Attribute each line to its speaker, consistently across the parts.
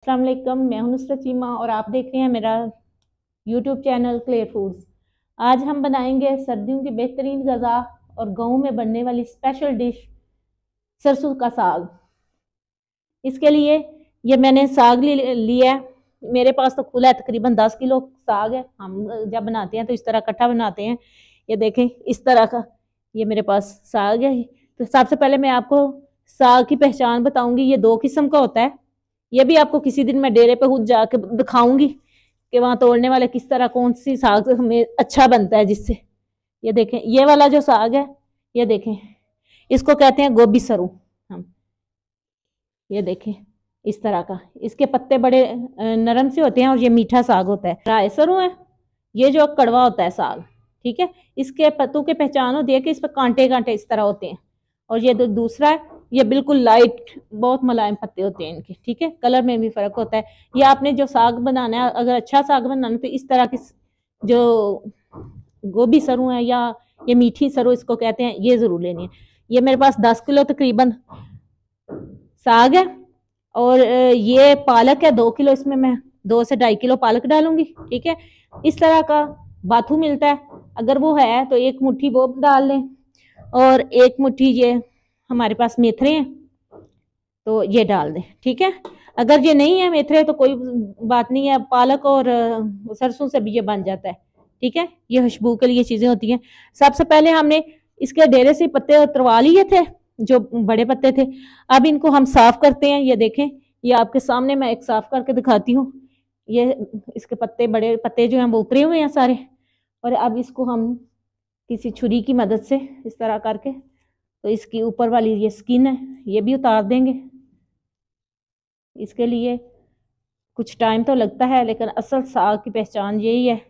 Speaker 1: अस्सलाम वालेकुम, मैं हूं नुसरत चीमा और आप देख रहे हैं मेरा यूट्यूब चैनल क्लेयर फूड्स। आज हम बनाएंगे सर्दियों की बेहतरीन गज़ा और गाँव में बनने वाली स्पेशल डिश सरसों का साग। इसके लिए ये मैंने साग लिया है। मेरे पास तो खुला है, तकरीबन 10 किलो साग है। हम जब बनाते हैं तो इस तरह इकट्ठा बनाते हैं। ये देखें, इस तरह का ये मेरे पास साग है। तो सबसे पहले मैं आपको साग की पहचान बताऊंगी। ये 2 किस्म का होता है। ये भी आपको किसी दिन मैं डेरे पे खुद जाके दिखाऊंगी कि वहां तोड़ने वाले किस तरह कौन सी साग में अच्छा बनता है जिससे। ये देखें, ये वाला जो साग है, ये देखें, इसको कहते हैं गोभी सरू। हम ये देखें, इस तरह का इसके पत्ते बड़े नरम से होते हैं और ये मीठा साग होता है। राय सरू है, ये जो कड़वा होता है साग, ठीक है। इसके पत्तों की पहचान होती है कि इस पर कांटे कांटे इस तरह होते हैं। और ये दूसरा है, ये बिल्कुल लाइट, बहुत मुलायम पत्ते होते हैं इनके, ठीक है। कलर में भी फर्क होता है। ये आपने जो साग बनाना है, अगर अच्छा साग बनाना है तो इस तरह की जो गोभी सरू है या ये मीठी सरू इसको कहते हैं, ये जरूर लेनी है। ये मेरे पास 10 किलो तकरीबन साग है। और ये पालक है 2 किलो। इसमें मैं 2 से 2.5 किलो पालक डालूंगी, ठीक है। इस तरह का बाथू मिलता है, अगर वो है तो 1 मुट्ठी वो डाल लें और 1 मुट्ठी ये हमारे पास मेथरे हैं तो ये डाल दें, ठीक है। अगर ये नहीं है मेथरे तो कोई बात नहीं है, पालक और सरसों से भी ये बन जाता है, ठीक है। ये खुशबू के लिए चीजें होती हैं। सबसे पहले हमने इसके ढेरे से पत्ते उतरवा लिए थे, जो बड़े पत्ते थे। अब इनको हम साफ करते हैं। ये देखें, ये आपके सामने मैं एक साफ करके दिखाती हूँ। ये इसके पत्ते, बड़े पत्ते जो हैं वो उतरे हुए हैं सारे। और अब इसको हम किसी छुरी की मदद से इस तरह करके, तो इसकी ऊपर वाली ये स्किन है ये भी उतार देंगे। इसके लिए कुछ टाइम तो लगता है, लेकिन असल साग की पहचान यही है।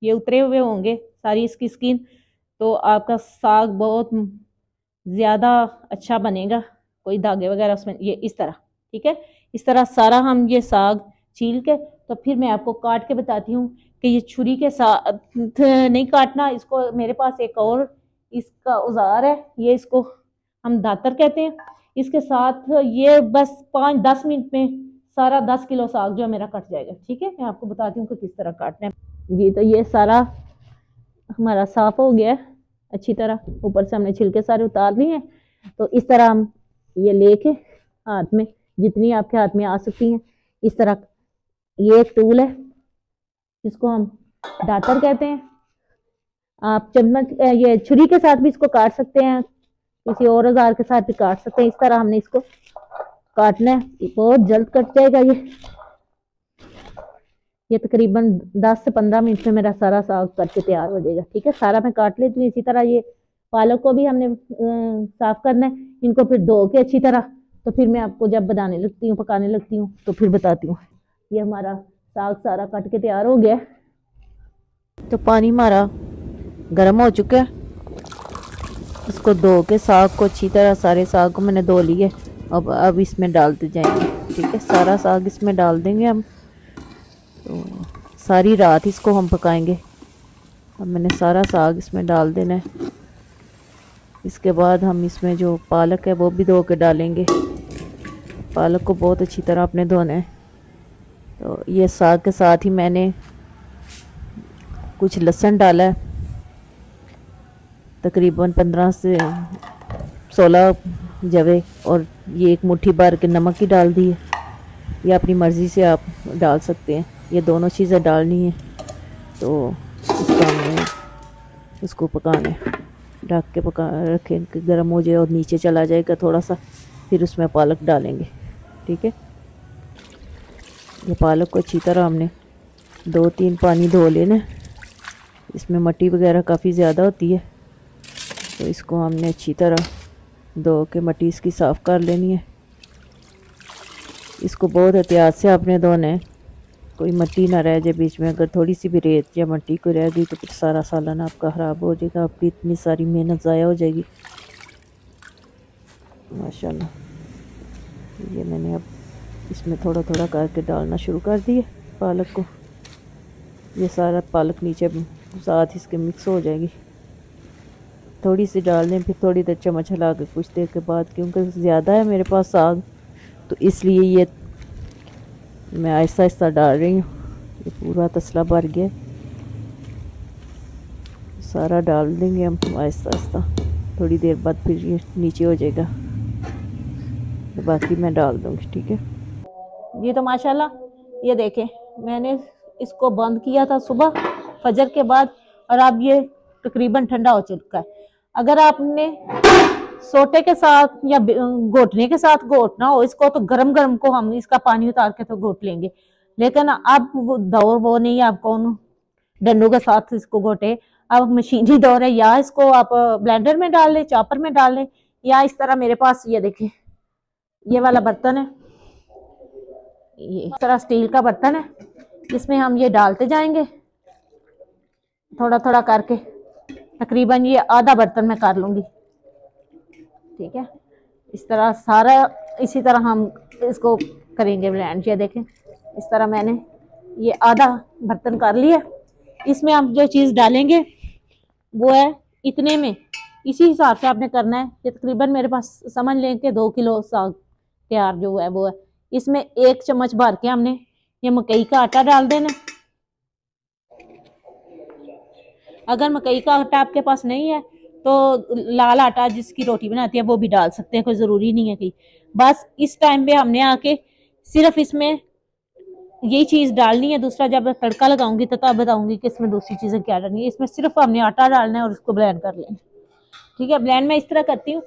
Speaker 1: ये उतरे हुए होंगे सारी इसकी स्किन, तो आपका साग बहुत ज़्यादा अच्छा बनेगा, कोई धागे वगैरह उसमें, ये इस तरह, ठीक है। इस तरह सारा हम ये साग छील के, तो फिर मैं आपको काट के बताती हूँ कि ये छुरी के साथ नहीं काटना इसको। मेरे पास एक और इसका औजार है, ये इसको हम दातर कहते हैं। इसके साथ ये बस 5-10 मिनट में सारा 10 किलो साग जो है मेरा कट जाएगा, ठीक है। मैं आपको बताती हूँ कि किस तरह काटना है। जी, तो ये सारा हमारा साफ हो गया है अच्छी तरह। ऊपर से हमने छिलके सारे उतार लिए हैं। तो इस तरह हम ये लेके हाथ में, जितनी आपके हाथ में आ सकती हैं, इस तरह, ये एक टूल है जिसको हम दातर कहते हैं। आप चम्मच, ये छुरी के साथ भी इसको काट सकते हैं, किसी और औजार के साथ भी काट सकते हैं। इस तरह हमने इसको काटना है, बहुत जल्द कट जाएगा ये तकरीबन 10 से 15 मिनट में मेरा सारा साग कट के तैयार हो जाएगा, ठीक है। सारा मैं काट लेती हूँ। इसी तरह ये पालक को भी हमने साफ करना है, इनको फिर धो के अच्छी तरह। तो फिर मैं आपको जब बनाने लगती हूँ, पकाने लगती हूँ, तो फिर बताती हूँ। ये हमारा साग सारा कट के तैयार हो गया। तो पानी हमारा गर्म हो चुका है। इसको धो के साग को अच्छी तरह, सारे साग को मैंने धो लिए। अब इसमें डालते जाएंगे, ठीक है। सारा साग इसमें डाल देंगे हम। तो सारी रात इसको हम पकाएंगे। अब मैंने सारा साग इसमें डाल देना है। इसके बाद हम इसमें जो पालक है वो भी धो के डालेंगे। पालक को बहुत अच्छी तरह अपने धोना है। तो ये साग के साथ ही मैंने कुछ लहसुन डाला है, तकरीबन 15 से 16 जवे, और ये 1 मुट्ठी भर के नमक ही डाल दी है। ये अपनी मर्ज़ी से आप डाल सकते हैं, ये दोनों चीज़ें डालनी है। तो इसका हमने इसको पकाना है, ढक के पका रखें कि गर्म हो जाए और नीचे चला जाएगा थोड़ा सा, फिर उसमें पालक डालेंगे, ठीक है। ये पालक को अच्छी तरह हमने 2-3 पानी धो लेना। इसमें मट्टी वगैरह काफ़ी ज़्यादा होती है, तो इसको हमने अच्छी तरह धो के मट्टी इसकी साफ़ कर लेनी है। इसको बहुत एहतियात से आपने धोना है, कोई मट्टी ना रह जाए बीच में। अगर थोड़ी सी भी रेत या मट्टी को रह गई तो फिर सारा सालन आपका ख़राब हो जाएगा, आपकी इतनी सारी मेहनत ज़ाया हो जाएगी। माशाल्लाह, ये मैंने अब इसमें थोड़ा थोड़ा करके डालना शुरू कर दिया पालक को। ये सारा पालक नीचे साथ इसके मिक्स हो जाएगी। थोड़ी सी डाल दें, फिर थोड़ी देर चम्मच हिला के कुछ देर के बाद, क्योंकि ज़्यादा है मेरे पास साग, तो इसलिए ये मैं आहिस्ता आहिस्ता डाल रही हूँ। ये पूरा तसला भर गया, सारा डाल देंगे हम आहिस्ता आहिस्ता। थोड़ी देर बाद फिर ये नीचे हो जाएगा, तो बाकी मैं डाल दूँगी। ठीक है जी। तो माशाल्लाह ये देखें, मैंने इसको बंद किया था सुबह फजर के बाद, और अब ये तकरीबन ठंडा हो चुका है। अगर आपने सोटे के साथ या घोटने के साथ घोटना हो इसको, तो गरम गरम को हम इसका पानी उतार के तो घोट लेंगे, लेकिन अब वो दौर वो नहीं है। आप कौन डंडों के साथ इसको घोटे, अब मशीनी दौर है। या इसको आप ब्लेंडर में डाल लें, चॉपर में डाल लें, या इस तरह मेरे पास ये देखिए ये वाला बर्तन है, ये इस तरह स्टील का बर्तन है, जिसमें हम ये डालते जाएंगे थोड़ा थोड़ा करके। तकरीबन ये आधा बर्तन मैं कर लूंगी। ठीक है, इस तरह सारा इसी तरह हम इसको करेंगे ब्लेंड। ये देखें इस तरह मैंने ये आधा बर्तन कर लिया। इसमें हम जो चीज़ डालेंगे वो है इतने में, इसी हिसाब से आपने करना है। ये तकरीबन मेरे पास समझ लें कि 2 किलो साग तैयार जो है वो है। इसमें 1 चम्मच भर के हमने ये मकई का आटा डाल देना। अगर मकई का आटा आपके पास नहीं है तो लाल आटा जिसकी रोटी बनाती है वो भी डाल सकते हैं, कोई ज़रूरी नहीं है कि। बस इस टाइम पे हमने आके सिर्फ इसमें यही चीज़ डालनी है। दूसरा जब तड़का लगाऊंगी तो तब बताऊंगी कि इसमें दूसरी चीज़ें क्या डालनी है। इसमें सिर्फ हमने आटा डालना है और उसको ब्लेंड कर लेना। ठीक है, ब्लेंड मैं इस तरह करती हूँ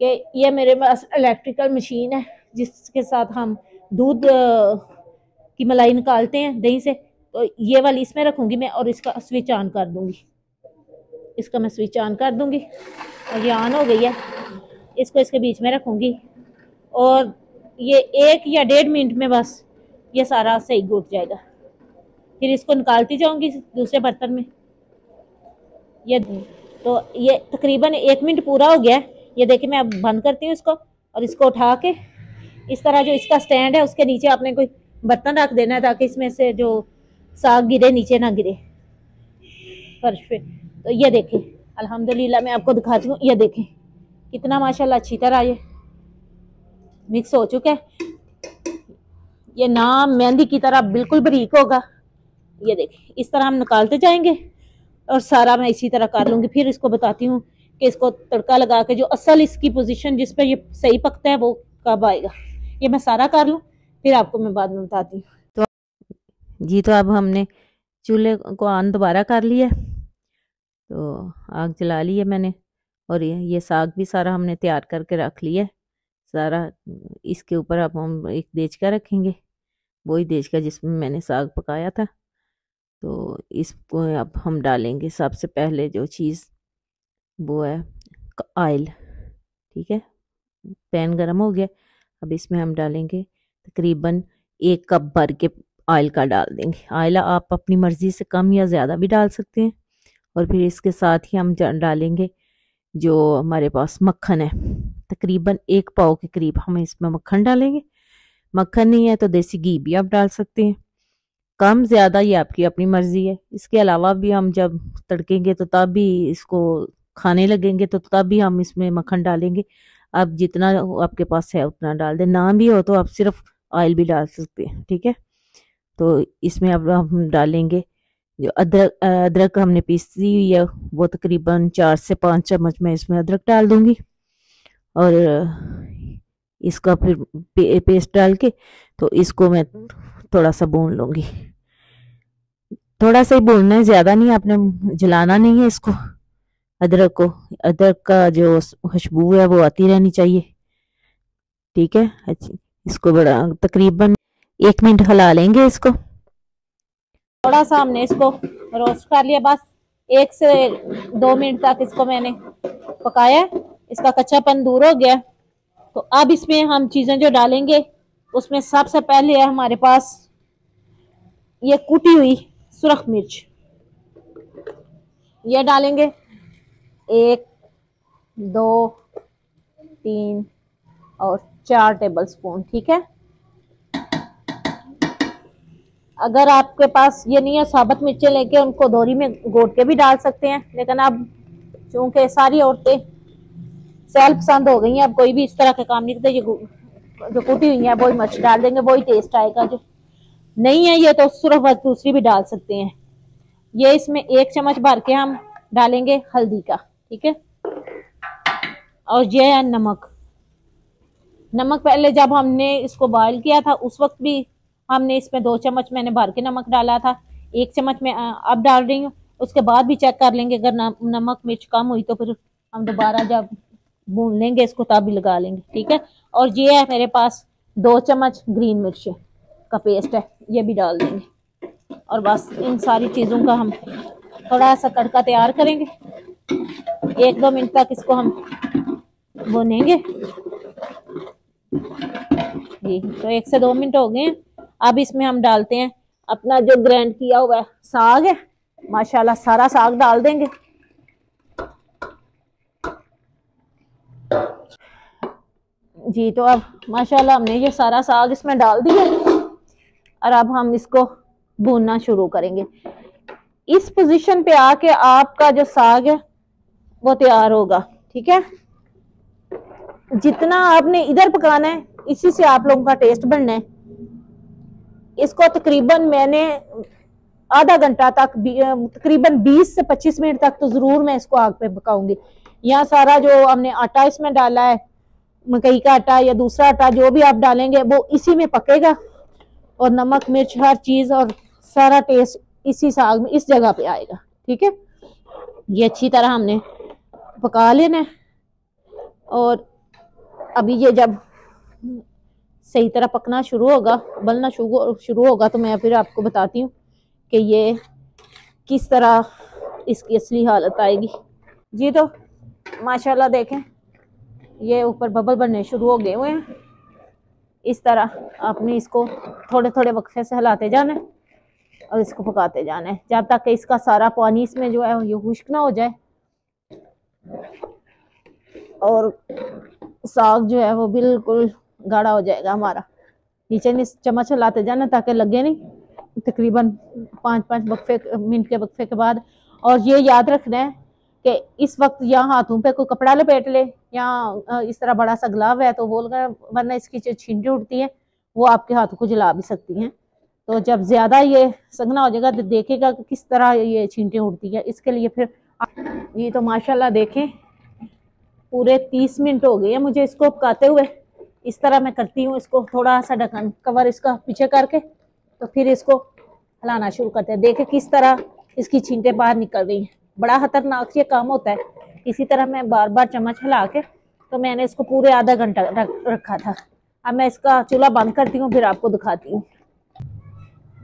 Speaker 1: कि ये मेरे पास इलेक्ट्रिकल मशीन है जिसके साथ हम दूध की मलाई निकालते हैं दही से, तो ये वाली इसमें रखूँगी मैं और इसका स्विच ऑन कर दूँगी। इसका मैं स्विच ऑन कर दूँगी और ये ऑन हो गई है। इसको इसके बीच में रखूँगी और ये 1 या 1.5 मिनट में बस ये सारा सही घुट जाएगा। फिर इसको निकालती जाऊँगी दूसरे बर्तन में। ये तो ये तकरीबन 1 मिनट पूरा हो गया है। ये देखिए मैं अब बंद करती हूँ इसको, और इसको उठा के इस तरह जो इसका स्टैंड है उसके नीचे आपने कोई बर्तन रख देना है ताकि इसमें से जो साग गिरे नीचे ना गिरे फर्श पे। तो ये देखें अल्हम्दुलिल्लाह मैं आपको दिखाती हूँ। ये देखें कितना माशाल्लाह अच्छी तरह ये मिक्स हो चुका है। ये ना मेहंदी की तरह बिल्कुल बारीक होगा। ये देखें इस तरह हम निकालते जाएंगे और सारा मैं इसी तरह कर लूँगी। फिर इसको बताती हूँ कि इसको तड़का लगा के जो असल इसकी पोजीशन जिस पर ये सही पकता है वो कब आएगा। ये मैं सारा कर लूँ फिर आपको मैं बाद में बताती हूँ। तो जी तो अब हमने चूल्हे को ऑन दोबारा कर लिया, तो आग जला ली है मैंने, और ये साग भी सारा हमने तैयार करके रख लिया है सारा। इसके ऊपर अब हम एक देचका रखेंगे, वही देचका जिसमें मैंने साग पकाया था। तो इसको अब हम डालेंगे सबसे पहले जो चीज़ वो है ऑयल। ठीक है, पैन गरम हो गया। अब इसमें हम डालेंगे तकरीबन 1 कप भर के ऑयल का डाल देंगे। ऑयल आप अपनी मर्ज़ी से कम या ज़्यादा भी डाल सकते हैं। और फिर इसके साथ ही हम डालेंगे जो हमारे पास मक्खन है, तकरीबन 1 पाव के करीब हम इसमें मक्खन डालेंगे। मक्खन नहीं है तो देसी घी भी आप डाल सकते हैं, कम ज़्यादा ये आपकी अपनी मर्ज़ी है। इसके अलावा भी हम जब तड़केंगे तो तब भी इसको खाने लगेंगे तो तब भी हम इसमें मक्खन डालेंगे। आप जितना आपके पास है उतना डाल दें, ना भी हो तो आप सिर्फ ऑयल भी डाल सकते हैं। ठीक है, तो इसमें अब हम डालेंगे जो अदरक हमने पीसी हुई है वो तकरीबन 4 से 5 चम्मच मैं इसमें अदरक डाल दूंगी। और इसका फिर पेस्ट डाल के तो इसको मैं थोड़ा सा भून लूंगी। थोड़ा सा ही भूनना है, ज़्यादा नहीं, आपने जलाना नहीं है इसको। अदरक को, अदरक का जो खुशबू है वो आती रहनी चाहिए। ठीक है, इसको बड़ा तकरीबन 1 मिनट हिला लेंगे इसको। थोड़ा सा हमने इसको रोस्ट कर लिया, बस 1 से 2 मिनट तक इसको मैंने पकाया, इसका कच्चापन दूर हो गया। तो अब इसमें हम चीज़ें जो डालेंगे उसमें सबसे पहले है हमारे पास ये कुटी हुई सुरख मिर्च, ये डालेंगे 1 2 3 और 4 टेबल स्पून। ठीक है, अगर आपके पास ये नहीं है साबुत मिर्चें लेके उनको दोरी में घोट के भी डाल सकते हैं, लेकिन अब चूंकि सारी औरतें सेल्फ पसंद हो गई हैं, अब कोई भी इस तरह के काम नहीं करते, ये जो कुटी हुई है वही मिर्च डाल देंगे, वही टेस्ट आएगा। जो नहीं है ये तो सिर्फ दूसरी भी डाल सकते हैं। ये इसमें 1 चम्मच भर के हम डालेंगे हल्दी का, ठीक है। और ये है नमक। नमक पहले जब हमने इसको बॉईल किया था उस वक्त भी हमने इसमें 2 चम्मच मैंने भर के नमक डाला था, 1 चम्मच मैं अब डाल रही हूँ। उसके बाद भी चेक कर लेंगे, अगर नमक मिर्च कम हुई तो फिर हम दोबारा जब भून लेंगे इसको तब भी लगा लेंगे, ठीक है। और ये है मेरे पास 2 चम्मच ग्रीन मिर्च का पेस्ट है, ये भी डाल देंगे। और बस इन सारी चीज़ों का हम थोड़ा सा तड़का तैयार करेंगे। 1-2 मिनट तक इसको हम भूनेंगे जी। तो 1 से 2 मिनट हो गए। अब इसमें हम डालते हैं अपना जो ग्राइंड किया हुआ है साग है, माशाल्लाह सारा साग डाल देंगे। जी तो अब माशाल्लाह हमने ये सारा साग इसमें डाल दिया और अब हम इसको भूनना शुरू करेंगे। इस पोजीशन पे आके आपका जो साग है वो तैयार होगा, ठीक है। जितना आपने इधर पकाना है इसी से आप लोगों का टेस्ट बनना है। इसको तकरीबन मैंने आधा घंटा तक, तकरीबन 20 से 25 मिनट तक तो जरूर मैं इसको आग पे पकाऊंगी। यहाँ सारा जो हमने आटा इसमें डाला है, मकई का आटा या दूसरा आटा जो भी आप डालेंगे वो इसी में पकेगा और नमक मिर्च हर चीज और सारा टेस्ट इसी साग में इस जगह पे आएगा, ठीक है। ये अच्छी तरह हमने पका लेना है। और अभी ये जब सही तरह पकना शुरू होगा, उबलना शुरू होगा तो मैं फिर आपको बताती हूँ कि ये किस तरह इसकी असली हालत आएगी। जी तो माशाल्लाह देखें ये ऊपर बबल बनने शुरू हो गए हुए हैं। इस तरह आपने इसको थोड़े थोड़े वक्फे से हिलाते जाना है और इसको पकाते जाना है जब तक कि इसका सारा पानी इसमें जो है ये खुश्क ना हो जाए और साग जो है वो बिल्कुल गाढ़ा हो जाएगा हमारा। नीचे चम्मच हिलाते जाना ताकि लगे नहीं। तकरीबन 5-5 मिनट के वक्फे के बाद। और ये याद रखना है कि इस वक्त या हाथों पे कोई कपड़ा लपेट ले या इस तरह बड़ा सा ग्लव है तो वो लगा, वरना इसकी जो छींटे उठती है वो आपके हाथों को जला भी सकती हैं। तो जब ज्यादा ये सगना हो जाएगा तो देखेगा कि किस तरह ये छींटे उठती है। इसके लिए फिर ये तो माशाल्लाह देखें पूरे 30 मिनट हो गए हैं मुझे इसको पकाते हुए। इस तरह मैं करती हूँ, इसको थोड़ा सा ढक्कन कवर इसका पीछे करके तो फिर इसको हिलाना शुरू करते हैं। देखें किस तरह इसकी छींटे बाहर निकल रही हैं। बड़ा खतरनाक ये काम होता है। इसी तरह मैं बार बार चम्मच हिला के तो मैंने इसको पूरे आधा घंटा रखा था। अब मैं इसका चूल्हा बंद करती हूँ फिर आपको दिखाती हूँ।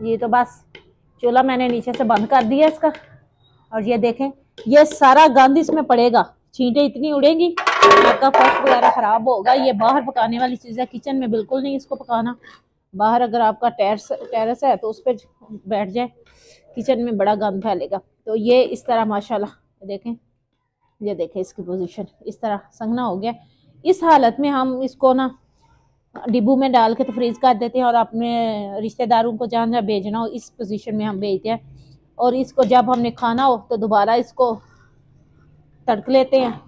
Speaker 1: ये तो बस चूल्हा मैंने नीचे से बंद कर दिया इसका। और ये देखें ये सारा गंद इसमें पड़ेगा, छींटे इतनी उड़ेंगी आपका फर्श वगैरह खराब होगा। ये बाहर पकाने वाली चीज़ है, किचन में बिल्कुल नहीं इसको पकाना। बाहर अगर आपका टेरेस है तो उस पर बैठ जाए, किचन में बड़ा गंद फैलेगा। तो ये इस तरह माशाल्लाह देखें, ये देखें इसकी पोजीशन इस तरह संगना हो गया। इस हालत में हम इसको ना डिब्बू में डाल के तो फ्रीज कर देते हैं और अपने रिश्तेदारों को जहाँ जहाँ भेजना हो इस पोजीशन में हम भेजते हैं। और इसको जब हमने खाना हो तो दोबारा इसको तड़क लेते हैं,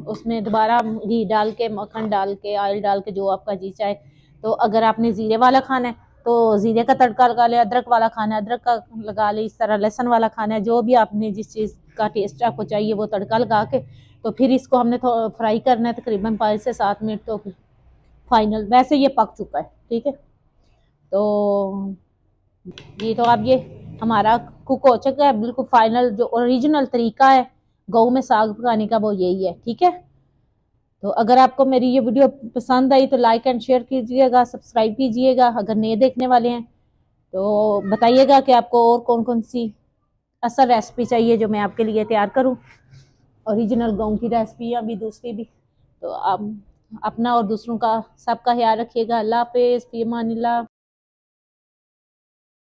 Speaker 1: उसमें दोबारा घी डाल के मक्खन डाल के ऑयल डाल के जो आपका जी चाहे। तो अगर आपने ज़ीरे वाला खाना है तो ज़ीरे का तड़का लगा ले, अदरक वाला खाना है अदरक का लगा ले, इस तरह लहसुन वाला खाना है जो भी आपने जिस चीज़ का टेस्ट आपको चाहिए वो तड़का लगा के तो फिर इसको हमने फ्राई करना है तकरीबन 5 से 7 मिनट। तो फाइनल वैसे ये पक चुका है, ठीक है। तो ये तो अब ये हमारा कुक हो चुका है बिल्कुल। फाइनल जो ओरिजिनल तरीका है गऊ में साग पकाने का वो यही है, ठीक है। तो अगर आपको मेरी ये वीडियो पसंद आई तो लाइक एंड शेयर कीजिएगा, सब्सक्राइब कीजिएगा। अगर नए देखने वाले हैं तो बताइएगा कि आपको और कौन कौन सी असर रेसिपी चाहिए जो मैं आपके लिए तैयार करूं, ओरिजिनल गऊ की रेसिपी या भी दूसरी भी। तो आप अपना और दूसरों का सबका ख्याल रखिएगा। अल्लाह हाफिज़, फी अमानिल्लाह।